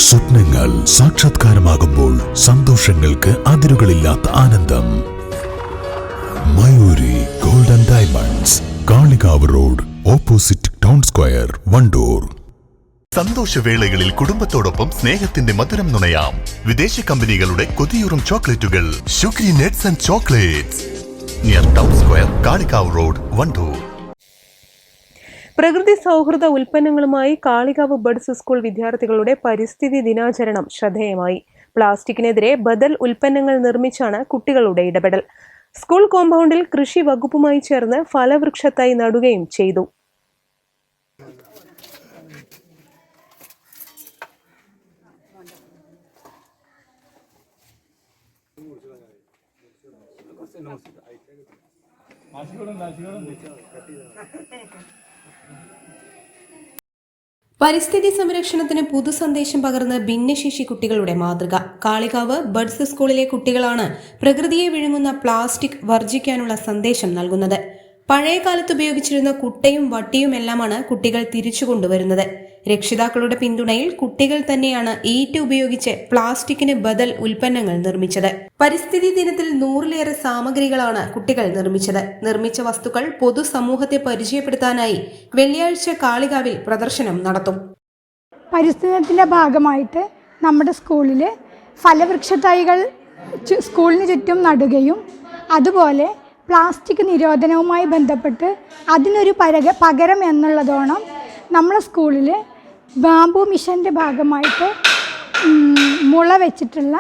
സ്വപ്നങ്ങൾ സാക്ഷാത്കാരമാകുമ്പോൾ സന്തോഷങ്ങൾക്ക് അതിരുകളില്ലാത്ത ആനന്ദം. Mayuri golden diamonds, Kalikavu road, opposite town square, Wandoor. സന്തോഷവേളകളിൽ കുടുംബത്തോടൊപ്പം സ്നേഹത്തിന്റെ മധുരം നുണയാം. വിദേശ കമ്പനികളുടെ കൊതിയൂറും ചോക്ലേറ്റുകൾ sugary nets and chocolates, near town square, Kalikavu road, Wandoor. പ്രകൃതി സൗഹൃദ ഉൽപ്പന്നങ്ങളുമായി കാളികാവ് ബഡ്സ് സ്കൂൾ വിദ്യാർത്ഥികളുടെ പരിസ്ഥിതി ദിനാചരണം ശ്രദ്ധേയമായി. പ്ലാസ്റ്റിക്കിനെതിരെ ബദൽ ഉൽപ്പന്നങ്ങൾ നിർമ്മിച്ചാണ് കുട്ടികളുടെ ഇടപെടൽ. സ്കൂൾ കോമ്പൗണ്ടിൽ കൃഷി വകുപ്പുമായി ചേർന്ന് ഫലവൃക്ഷത്തൈ നടുകയും ചെയ്തു. പരിസ്ഥിതി സംരക്ഷണത്തിന് പൊതുസന്ദേശം പകർന്ന് ഭിന്നശേഷി കുട്ടികളുടെ മാതൃക. കാളികാവ് ബഡ്സ് സ്കൂളിലെ കുട്ടികളാണ് പ്രകൃതിയെ വിഴുങ്ങുന്ന പ്ലാസ്റ്റിക് വർജിക്കാനുള്ള സന്ദേശം നൽകുന്നത്. പഴയ കാലത്ത് ഉപയോഗിച്ചിരുന്ന കുട്ടയും വട്ടിയുമെല്ലാമാണ് കുട്ടികൾ തിരിച്ചു കൊണ്ടുവരുന്നത്. രക്ഷിതാക്കളുടെ പിന്തുണയിൽ കുട്ടികൾ തന്നെയാണ് ഈറ്റ് ഉപയോഗിച്ച് പ്ലാസ്റ്റിക്കിന് ബദൽ ഉൽപ്പന്നങ്ങൾ നിർമ്മിച്ചത്. പരിസ്ഥിതി ദിനത്തിൽ 100-ലേറെ സാമഗ്രികളാണ് കുട്ടികൾ നിർമ്മിച്ചത്. നിർമ്മിച്ച വസ്തുക്കൾ പൊതുസമൂഹത്തെ പരിചയപ്പെടുത്താനായി വെള്ളിയാഴ്ച കാളികാവിൽ പ്രദർശനം നടത്തും. പരിസ്ഥിതി ദിനത്തിന്റെ ഭാഗമായിട്ട് നമ്മുടെ സ്കൂളിൽ ഫലവൃക്ഷ തൈകൾ സ്കൂളിന് ചുറ്റും നടുകയും അതുപോലെ പ്ലാസ്റ്റിക് നിരോധനവുമായി ബന്ധപ്പെട്ട് അതിനൊരു പകരം എന്നുള്ളതോണം നമ്മളെ സ്കൂളിൽ ബാംബു മിഷൻ്റെ ഭാഗമായിട്ട് മുള വെച്ചിട്ടുള്ള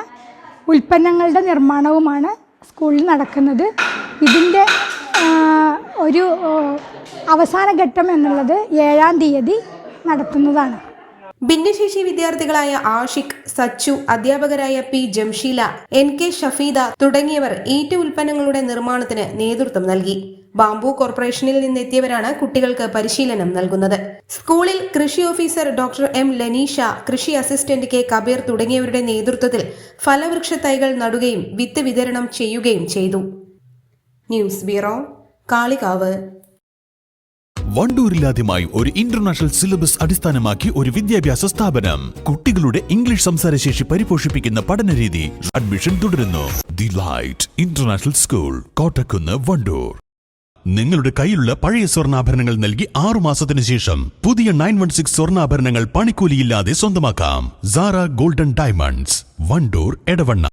ഉൽപ്പന്നങ്ങളുടെ നിർമ്മാണവുമാണ് സ്കൂളിൽ നടക്കുന്നത്. ഇതിൻ്റെ ഒരു അവസാന ഘട്ടം എന്നുള്ളത് 7-ാം തീയതി നടത്തുന്നതാണ്. ഭിന്നശേഷി വിദ്യാർത്ഥികളായ ആഷിഖ്, സച്ചു, അധ്യാപകരായ പി ജംഷീല, NK ഷഫീദ തുടങ്ങിയവർ ഈറ്റ് ഉൽപ്പന്നങ്ങളുടെ നിർമ്മാണത്തിന് നേതൃത്വം നൽകി. ബാംബു കോർപ്പറേഷനിൽ നിന്നെത്തിയവരാണ് കുട്ടികൾക്ക് പരിശീലനം നൽകുന്നത്. സ്കൂളിൽ കൃഷി ഓഫീസർ ഡോക്ടർ M ലനീഷ, കൃഷി അസിസ്റ്റന്റ് K കബീർ തുടങ്ങിയവരുടെ നേതൃത്വത്തിൽ ഫലവൃക്ഷ തൈകൾ നടുകയും വിത്ത് വിതരണം ചെയ്യുകയും ചെയ്തു. News bureau, Kalikavu. വണ്ടൂരിലാദ്യമായി ഒരു ഇന്റർനാഷണൽ സിലബസ് അടിസ്ഥാനമാക്കി ഒരു വിദ്യാഭ്യാസ സ്ഥാപനം. കുട്ടികളുടെ ഇംഗ്ലീഷ് സംസാരശേഷി പരിപോഷിപ്പിക്കുന്ന പഠനരീതി. അഡ്മിഷൻ തുടരുന്നു. The light international school, Kottakkunnu, Wandoor. നിങ്ങളുടെ കയ്യിലുള്ള പഴയ സ്വർണ്ണാഭരണങ്ങൾ നൽകി 6 മാസത്തിന് ശേഷം പുതിയ 916 സ്വർണ്ണാഭരണങ്ങൾ പണിക്കൂലിയില്ലാതെ സ്വന്തമാക്കാം. Zara golden diamonds, Wandoor, Edavanna.